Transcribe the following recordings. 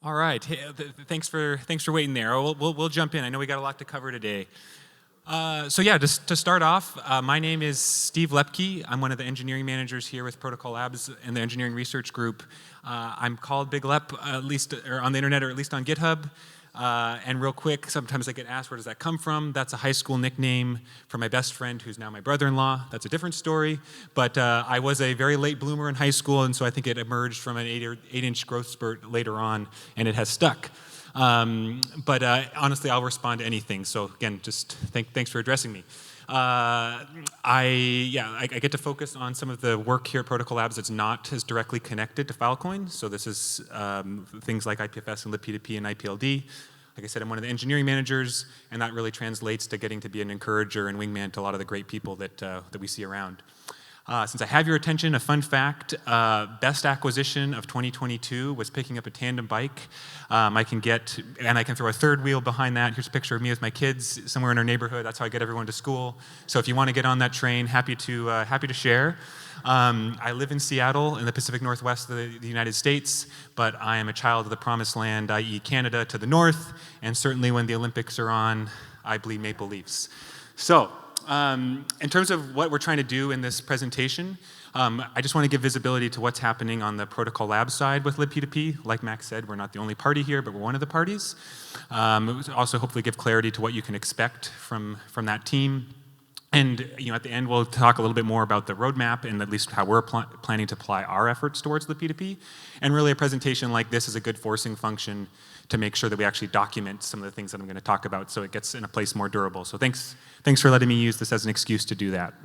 All right. Hey, thanks for waiting there. We'll jump in. I know we got a lot to cover today. So yeah, just to start off, my name is Steve Loeppky. I'm one of the engineering managers here with Protocol Labs in the engineering research group. I'm called Big Lep, at least or on the internet, or at least on GitHub. And real quick, sometimes I get asked, where does that come from? That's a high school nickname for my best friend, who's now my brother-in-law. That's a different story. But I was a very late bloomer in high school, and so I think it emerged from an 8-inch growth spurt later on, and it has stuck. But honestly, I'll respond to anything. So again, just thanks for addressing me. I get to focus on some of the work here at Protocol Labs that's not as directly connected to Filecoin. So this is things like IPFS and libp2p and IPLD. Like I said, I'm one of the engineering managers, and that really translates to getting to be an encourager and wingman to a lot of the great people that we see around. Since I have your attention, a fun fact, best acquisition of 2022 was picking up a tandem bike. I can throw a third wheel behind that. Here's a picture of me with my kids somewhere in our neighborhood. That's how I get everyone to school. So if you want to get on that train, happy to share. I live in Seattle in the Pacific Northwest of the United States, but I am a child of the promised land, i.e. Canada to the north, and certainly when the Olympics are on, I bleed Maple Leafs. So, in terms of what we're trying to do in this presentation, I just want to give visibility to what's happening on the Protocol Labs side with libp2p. Like Max said, we're not the only party here, but we're one of the parties. Also hopefully give clarity to what you can expect from that team. And at the end, we'll talk a little bit more about the roadmap and at least how we're planning to apply our efforts towards libp2p. And really a presentation like this is a good forcing function to make sure that we actually document some of the things that I'm going to talk about so it gets in a place more durable. So thanks for letting me use this as an excuse to do that.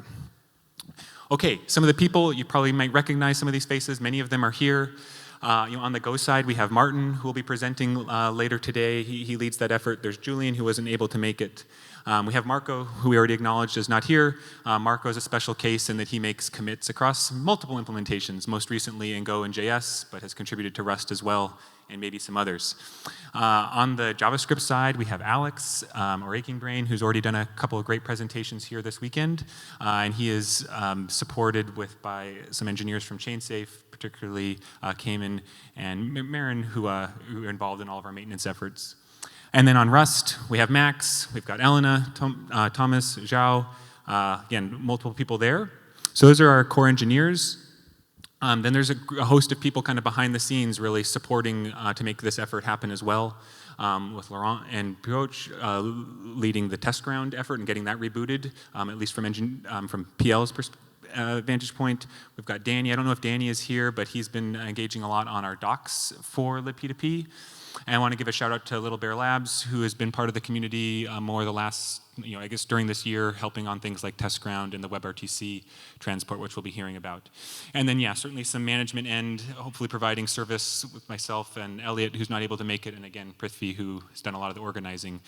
Okay, some of the people, you probably might recognize some of these faces. Many of them are here. On the Go side, we have Martin, who will be presenting later today. He leads that effort. There's Julian, who wasn't able to make it. We have Marco, who we already acknowledged is not here. Marco is a special case in that he makes commits across multiple implementations, most recently in Go and JS, but has contributed to Rust as well, and maybe some others. On the JavaScript side, we have Alex, or Aching Brain, who's already done a couple of great presentations here this weekend, and he is supported by some engineers from ChainSafe, particularly Cayman and Marin, who are involved in all of our maintenance efforts. And then on Rust, we have Max, we've got Elena, Thomas, Zhao, again, multiple people there. So those are our core engineers. Then there's a host of people kind of behind the scenes really supporting to make this effort happen as well, with Laurent and Pioch leading the test ground effort and getting that rebooted, at least from PL's vantage point. We've got Danny. I don't know if Danny is here, but he's been engaging a lot on our docs for libp2p. And I want to give a shout out to Little Bear Labs, who has been part of the community more the last, I guess during this year, helping on things like test ground and the WebRTC transport, which we'll be hearing about. And then, yeah, certainly some management end, hopefully providing service with myself and Elliot, who's not able to make it, and again, Prithvi, who has done a lot of the organizing.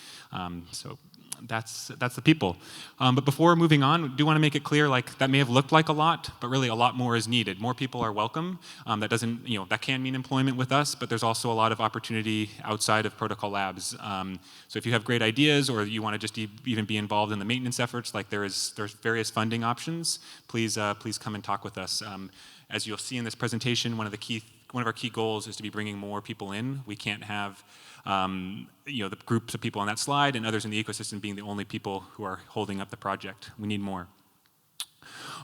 So that's the people. But before moving on, I do want to make it clear, like, that may have looked like a lot, but really a lot more is needed. More people are welcome. That doesn't, that can mean employment with us, but there's also a lot of opportunity outside of Protocol Labs. So if you have great ideas, or you want to just even be involved in the maintenance efforts, like there's various funding options, please come and talk with us. As you'll see in this presentation, one of our key goals is to be bringing more people in. We can't have the groups of people on that slide and others in the ecosystem being the only people who are holding up the project. We need more.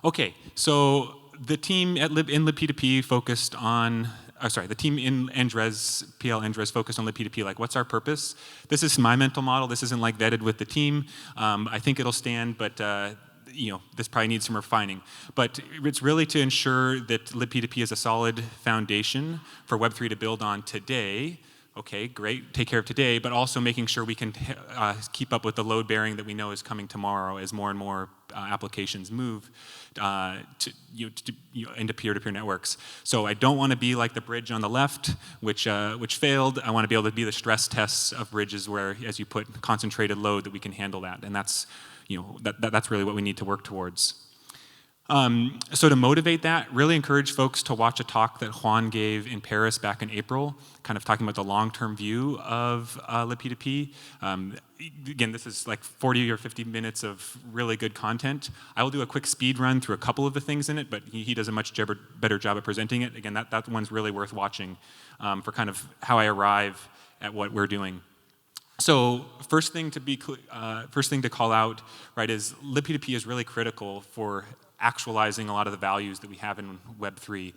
Okay, so the team in libp2p focused on, the team in EngRes, PL EngRes focused on libp2p, like what's our purpose? This is my mental model. This isn't like vetted with the team. I think it'll stand, but this probably needs some refining. But it's really to ensure that libp2p is a solid foundation for Web3 to build on today. Okay, great, take care of today, but also making sure we can keep up with the load bearing that we know is coming tomorrow as more and more applications move into peer-to-peer networks. So I don't want to be like the bridge on the left, which failed. I want to be able to be the stress tests of bridges where, as you put concentrated load, that we can handle that, and that's that's really what we need to work towards. So to motivate that, really encourage folks to watch a talk that Juan gave in Paris back in April, kind of talking about the long-term view of libp2p. Again, this is like 40 or 50 minutes of really good content. I will do a quick speed run through a couple of the things in it, but he does a much better job at presenting it. Again, that one's really worth watching for kind of how I arrive at what we're doing. So first thing to call out, right, is libp2p is really critical for actualizing a lot of the values that we have in Web3.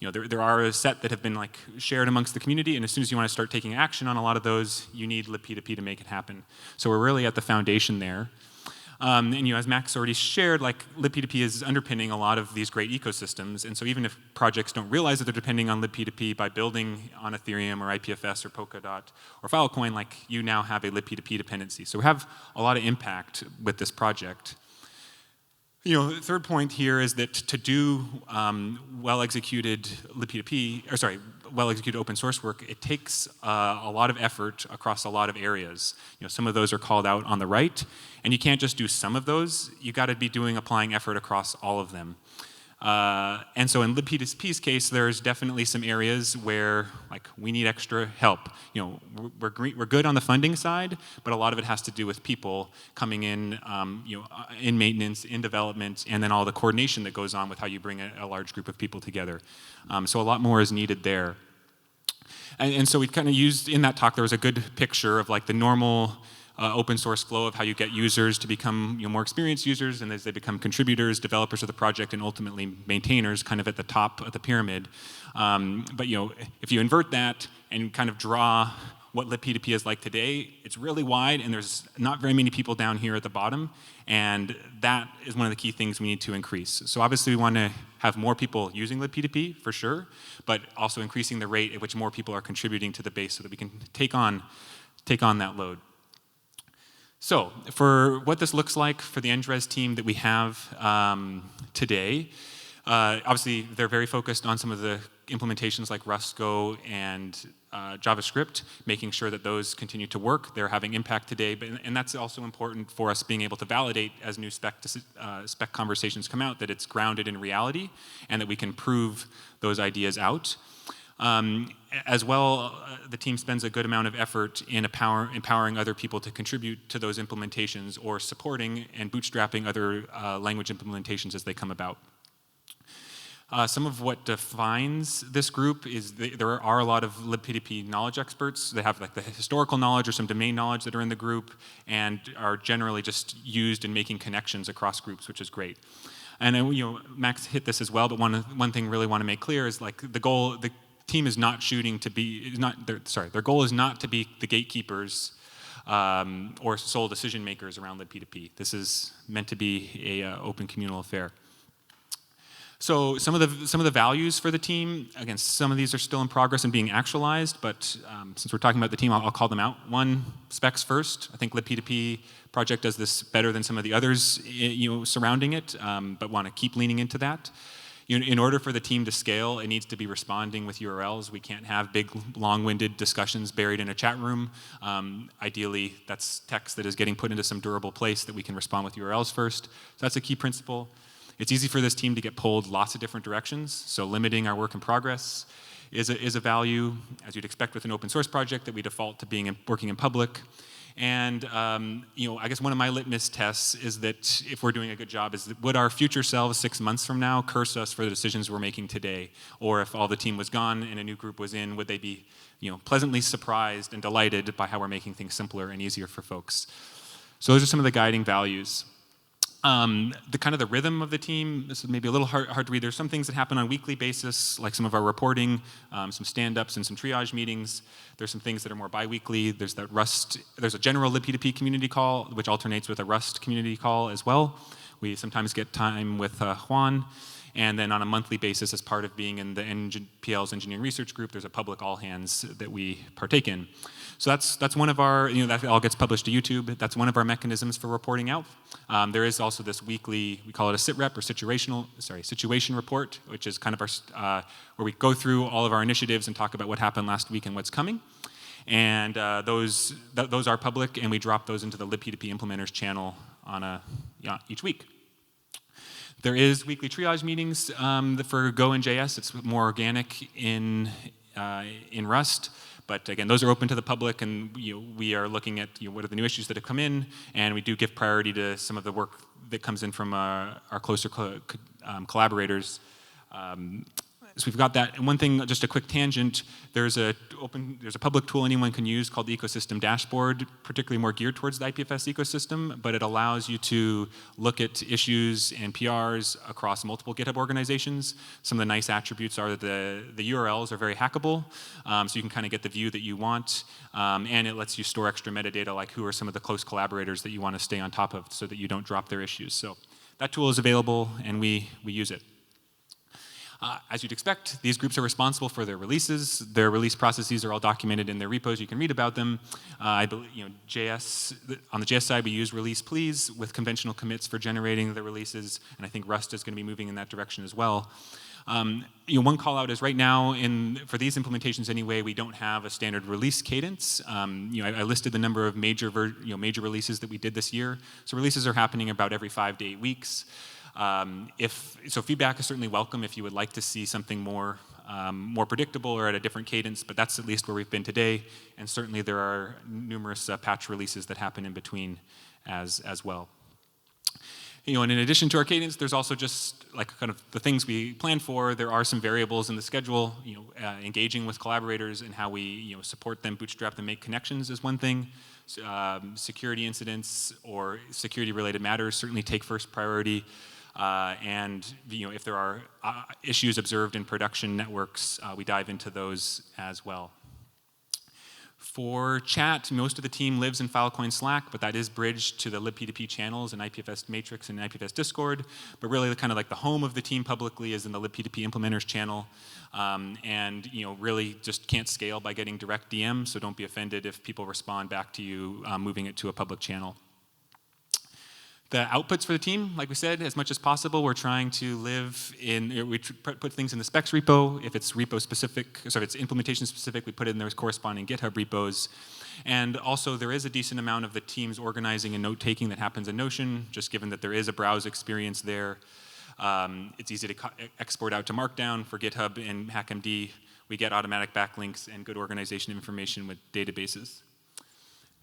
There are a set that have been like shared amongst the community, and as soon as you want to start taking action on a lot of those, you need libp2p to make it happen. So we're really at the foundation there. And as Max already shared, like libp2p is underpinning a lot of these great ecosystems, and so even if projects don't realize that they're depending on libp2p by building on Ethereum or IPFS or Polkadot or Filecoin, like you now have a libp2p dependency. So we have a lot of impact with this project. The third point here is that to do well-executed well-executed open source work, it takes a lot of effort across a lot of areas. Some of those are called out on the right, and you can't just do some of those. You got to be applying effort across all of them. And so in libp2p's case, there's definitely some areas where we need extra help. We're good on the funding side, but a lot of it has to do with people coming in, in maintenance, in development, and then all the coordination that goes on with how you bring a large group of people together. So a lot more is needed there. And so we kind of used, in that talk, there was a good picture of the normal open source flow of how you get users to become more experienced users, and as they become contributors, developers of the project, and ultimately maintainers, kind of at the top of the pyramid. But if you invert that and kind of draw what libp2p is like today, it's really wide, and there's not very many people down here at the bottom, and that is one of the key things we need to increase. So obviously we want to have more people using libp2p, for sure, but also increasing the rate at which more people are contributing to the base so that we can take on that load. So for what this looks like for the EngRes team that we have today, obviously they're very focused on some of the implementations like Rust, Go, and JavaScript, making sure that those continue to work. They're having impact today, and that's also important for us being able to validate as new spec conversations come out that it's grounded in reality and that we can prove those ideas out. As well, the team spends a good amount of effort in empowering other people to contribute to those implementations or supporting and bootstrapping other language implementations as they come about. Some of what defines this group is there are a lot of libp2p knowledge experts. They have the historical knowledge or some domain knowledge that are in the group and are generally just used in making connections across groups, which is great. And Max hit this as well, but one thing I really want to make clear is the team is not shooting to be, their goal is not to be the gatekeepers or sole decision makers around libp2p. This is meant to be an open communal affair. So some of the values for the team, again, some of these are still in progress and being actualized, but since we're talking about the team, I'll call them out. One, specs first. I think libp2p project does this better than some of the others surrounding it, but want to keep leaning into that. In order for the team to scale, it needs to be responding with URLs. We can't have big, long-winded discussions buried in a chat room. Ideally, that's text that is getting put into some durable place that we can respond with URLs first. So that's a key principle. It's easy for this team to get pulled lots of different directions, so limiting our work in progress is a value, as you'd expect with an open source project, that we default to working in public. And I guess one of my litmus tests is that if we're doing a good job, is that would our future selves 6 months from now curse us for the decisions we're making today? Or if all the team was gone and a new group was in, would they be pleasantly surprised and delighted by how we're making things simpler and easier for folks? So those are some of the guiding values. The rhythm of the team, this is maybe a little hard to read. There's some things that happen on a weekly basis, like some of our reporting, some stand-ups and some triage meetings. There's some things that are more bi-weekly. There's a general libp2p community call, which alternates with a Rust community call as well. We sometimes get time with Juan. And then on a monthly basis, as part of being in the PL's engineering research group, there's a public all-hands that we partake in. So that's one of our, that all gets published to YouTube. That's one of our mechanisms for reporting out. There is also this weekly, we call it a SITREP or situation report, which is kind of our, where we go through all of our initiatives and talk about what happened last week and what's coming. And those are public, and we drop those into the libp2p implementers channel on each week. There is weekly triage meetings for Go and JS. It's more organic in Rust. But again, those are open to the public, and we are looking at what are the new issues that have come in, and we do give priority to some of the work that comes in from our closer collaborators. So we've got that. And one thing, just a quick tangent, there's a public tool anyone can use called the Ecosystem Dashboard, particularly more geared towards the IPFS ecosystem, but it allows you to look at issues and PRs across multiple GitHub organizations. Some of the nice attributes are that the URLs are very hackable, so you can kind of get the view that you want, and it lets you store extra metadata, like who are some of the close collaborators that you want to stay on top of so that you don't drop their issues. So that tool is available, and we use it. As you'd expect, these groups are responsible for their releases. Their release processes are all documented in their repos. You can read about them. I believe, on the JS side, we use release please with conventional commits for generating the releases, and I think Rust is going to be moving in that direction as well. One call out is right now, for these implementations anyway, we don't have a standard release cadence. I listed the number of major releases that we did this year. So releases are happening about every 5 to 8 weeks. So feedback is certainly welcome if you would like to see something more predictable or at a different cadence, but that's at least where we've been today, and certainly there are numerous patch releases that happen in between as well. And in addition to our cadence, there's also just like kind of the things we plan for. There are some variables in the schedule. Engaging with collaborators and how we support them, bootstrap them, make connections is one thing. Security incidents or security-related matters certainly take first priority. And if there are issues observed in production networks, we dive into those as well. For chat, most of the team lives in Filecoin Slack, but that is bridged to the libp2p channels and IPFS Matrix and IPFS Discord. But really, kind of like the home of the team publicly is in the libp2p implementers channel, and really just can't scale by getting direct DM. So don't be offended if people respond back to you moving it to a public channel. The outputs for the team, like we said, as much as possible, we're trying to live in, we put things in the specs repo. If it's repo specific, so if it's implementation specific, we put it in those corresponding GitHub repos. And also there is a decent amount of the team's organizing and note-taking that happens in Notion, just given that there is a browse experience there. It's easy to export out to Markdown for GitHub and HackMD. We get automatic backlinks and good organization information with databases.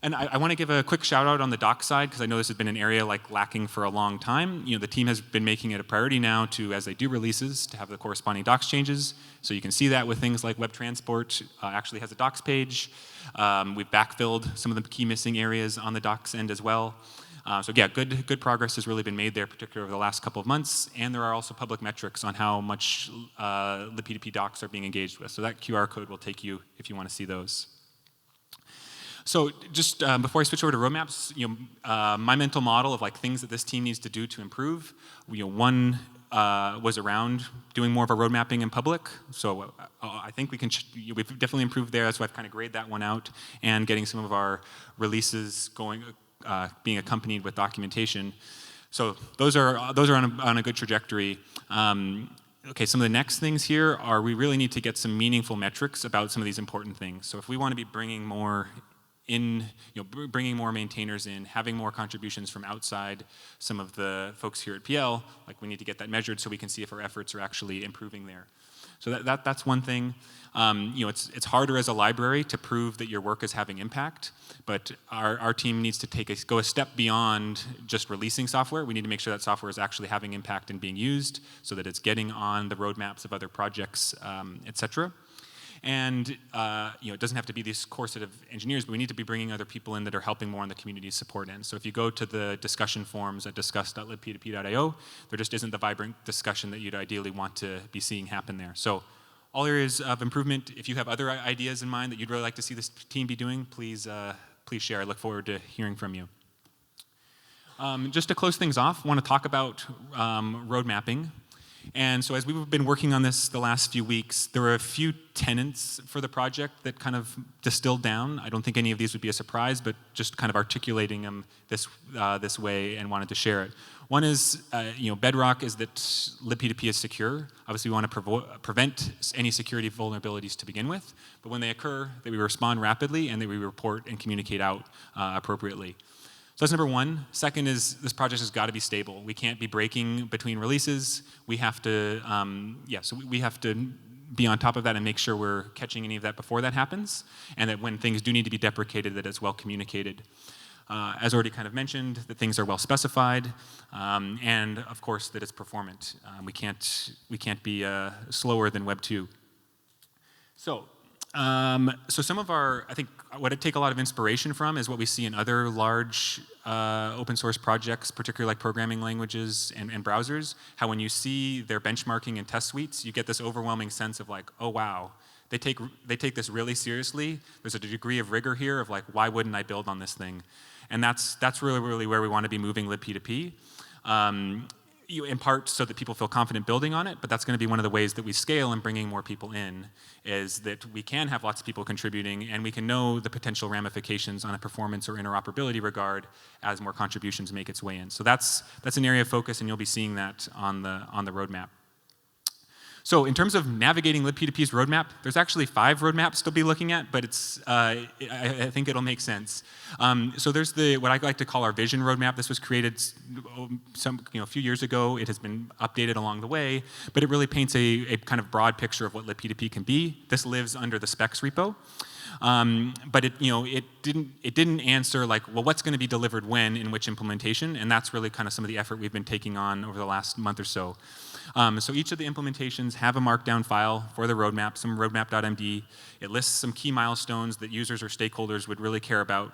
And I want to give a quick shout out on the doc side, because I know this has been an area lacking for a long time. The team has been making it a priority now to, as they do releases, to have the corresponding docs changes. So you can see that with things like Web Transport actually has a docs page. We've backfilled some of the key missing areas on the docs end as well. So yeah, good progress has really been made there, particularly over the last couple of months. And there are also public metrics on how much libp2p docs are being engaged with. So that QR code will take you if you want to see those. So just before I switch over to roadmaps, my mental model of things that this team needs to do to improve. One was around doing more of our road mapping in public. So I think we've definitely improved there. That's why I've kind of graded that one out, and getting some of our releases going, being accompanied with documentation. So those are on a good trajectory. Okay, some of the next things here are we really need to get some meaningful metrics about some of these important things. So if we want to be bringing more bringing more maintainers in, having more contributions from outside some of the folks here at PL, we need to get that measured so we can see if our efforts are actually improving there. So that's one thing. It's harder as a library to prove that your work is having impact, but our team needs to go a step beyond just releasing software. We need to make sure that software is actually having impact and being used, so that it's getting on the roadmaps of other projects, et cetera. And it doesn't have to be this core set of engineers, but we need to be bringing other people in that are helping more on the community support end. So if you go to the discussion forums at discuss.libp2p.io, there just isn't the vibrant discussion that you'd ideally want to be seeing happen there. So all areas of improvement. If you have other ideas in mind that you'd really like to see this team be doing, please share. I look forward to hearing from you. Just to close things off, I want to talk about road mapping. And so as we've been working on this the last few weeks, there were a few tenets for the project that kind of distilled down. I don't think any of these would be a surprise, but just kind of articulating them this way and wanted to share it. One is, bedrock is that libp2p is secure. Obviously, we want to prevent any security vulnerabilities to begin with, but when they occur, that we respond rapidly and that we report and communicate out appropriately. So that's number one. Second is this project has got to be stable. We can't be breaking between releases. We have to, we have to be on top of that and make sure we're catching any of that before that happens, and that when things do need to be deprecated, that it's well communicated. As already kind of mentioned, that things are well specified, and of course that it's performant. We can't be slower than Web 2. So some of our, I think, what I take a lot of inspiration from is what we see in other large open source projects, particularly like programming languages and browsers, how when you see their benchmarking and test suites, you get this overwhelming sense of like, oh wow, they take this really seriously. There's a degree of rigor here of like, why wouldn't I build on this thing? And that's really where we want to be moving libp2p. In part so that people feel confident building on it, but that's going to be one of the ways that we scale and bringing more people in, is that we can have lots of people contributing and we can know the potential ramifications on a performance or interoperability regard as more contributions make its way in. So that's an area of focus, and you'll be seeing that on the roadmap. So in terms of navigating libp2p's roadmap, there's actually 5 roadmaps to be looking at, but it's, I think it'll make sense. So there's what I like to call our vision roadmap. This was created a few years ago. It has been updated along the way, but it really paints a kind of broad picture of what libp2p can be. This lives under the specs repo. But it didn't answer like, well, what's going to be delivered when in which implementation, and that's really kind of some of the effort we've been taking on over the last month or so. So each of the implementations have a markdown file for the roadmap, some roadmap.md. It lists some key milestones that users or stakeholders would really care about,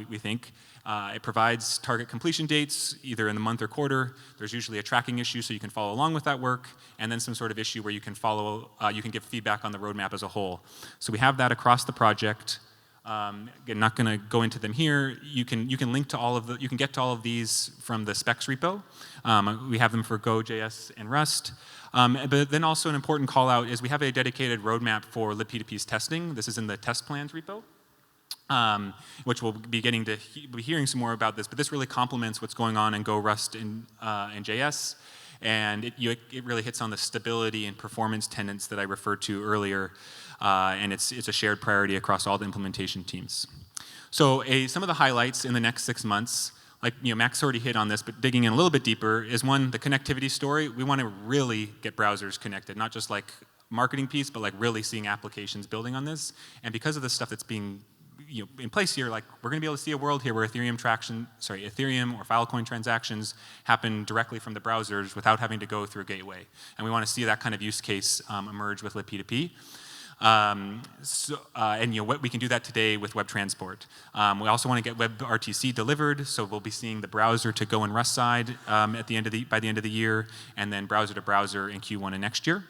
we think. It provides target completion dates, either in the month or quarter. There's usually a tracking issue so you can follow along with that work, and then some sort of issue where you can you can give feedback on the roadmap as a whole. So we have that across the project. Again, not going to go into them here. You can link to you can get to all of these from the specs repo. We have them for Go, JS, and Rust. But then also an important call out is we have a dedicated roadmap for libp2p's testing. This is in the test plans repo. Which we'll be be hearing some more about this, but this really complements what's going on in Go, Rust, and JS, and it really hits on the stability and performance tenets that I referred to earlier, and it's a shared priority across all the implementation teams. So some of the highlights in the next 6 months, like Max already hit on this, but digging in a little bit deeper, is one, the connectivity story. We want to really get browsers connected, not just like marketing piece, but like really seeing applications building on this, and because of the stuff that's being in place here, like we're going to be able to see a world here where Ethereum or Filecoin transactions happen directly from the browsers without having to go through a gateway. And we want to see that kind of use case emerge with libp2p. We can do that today with web transport. We also want to get WebRTC delivered, so we'll be seeing the browser to Go and Rust side by the end of the year, and then browser to browser in Q1 of next year.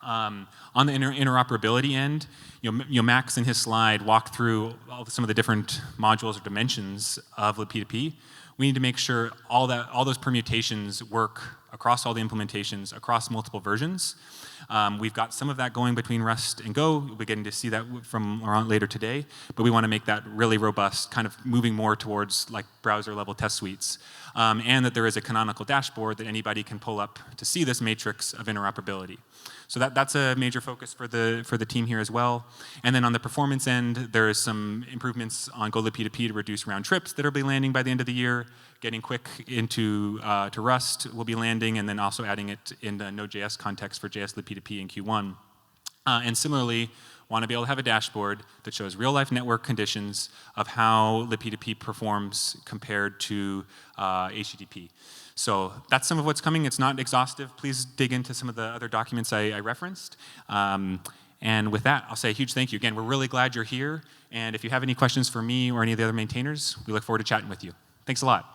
On the interoperability end, Max in his slide walked through some of the different modules or dimensions of libp2p. We need to make sure all those permutations work across all the implementations, across multiple versions. We've got some of that going between Rust and Go. We'll be getting to see that from Laurent later today, but we want to make that really robust, kind of moving more towards like browser-level test suites, and that there is a canonical dashboard that anybody can pull up to see this matrix of interoperability. So that's a major focus for the team here as well. And then on the performance end, there is some improvements on Go libp2p to reduce round trips that will be landing by the end of the year. Getting quick into to Rust will be landing, and then also adding it in the Node.js context for JS libp2p in Q1. And similarly, want to be able to have a dashboard that shows real-life network conditions of how libp2p performs compared to HTTP. So that's some of what's coming. It's not exhaustive. Please dig into some of the other documents I referenced. And with that, I'll say a huge thank you. Again, we're really glad you're here. And if you have any questions for me or any of the other maintainers, we look forward to chatting with you. Thanks a lot.